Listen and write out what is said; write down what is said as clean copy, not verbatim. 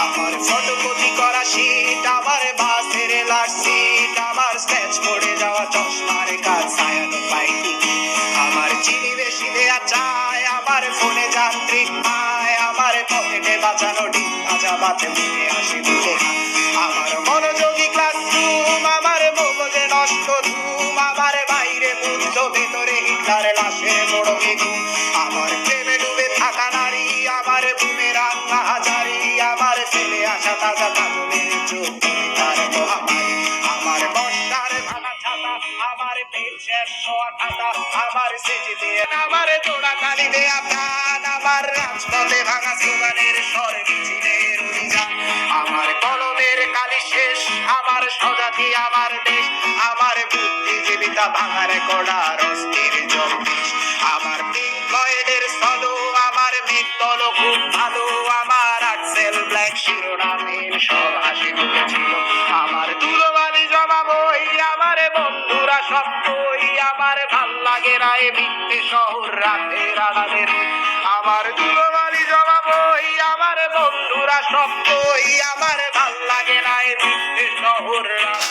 আমার ফটোকপি করা শীট, আমার বাসের লাস্ট সিট, আমার স্ক্র্যাচ পড়ে যাওয়া চশমার কাজ ছায়ানো পাইটি, আমার চিনি বেশি দেয়া চায়, আমার ফোনে যান্ত্রিক পায়, আমার পকেটে বাঁচানো ডিম ভাজা বাতে মুখে হাসি মুখে আমার মনোযোগী ক্লাসরুম, আমার মগজে নষ্ট ধুম, আমার বাইরে বুদ্ধ ভেতরে হিটলার লাশের বড় বেগুন, আমার প্রেমে ডুবে থাকা নারী, আমার বুমেরাং হাজারি, আমার ফেলে আসা তাজা কাজলের চোখ তার মহামারী, আমার বর্ষার ভাঙা ছাতা, আমার পেটের শোয়া খাতা, আমার সেজে দিয়ে আমার জোড়া কালি দেয়া প্রাণ, আমার রাজপথে ভাঙা স্লোগানের স্বরে মিছিলের অভিযান, আমার কলমের কালি শেষ, আমার স্বজাতি আমার দেশ, আমার বুদ্ধিজীবিতা ভাঙার কড়ার অস্থির জগদীশ, আমার পিঙ্ক ফ্লয়েডের সলো, আমার মেঘদল খুব ভালো, আমার আক্সেল ব্ল্যাক শিরোনামের সব হাসি ঢুকেছিল, আমার ধুলোবালি জমা বই, আমার বন্ধুরা সব কই, আমার ভাল লাগে না এ মিথ্যে শহর রাতের আড়ালের, আমার ধুলোবালি জমা বই, আমার বন্ধুরা সব কই, আমার ভাল লাগে না এ মিথ্যে শহর রাতের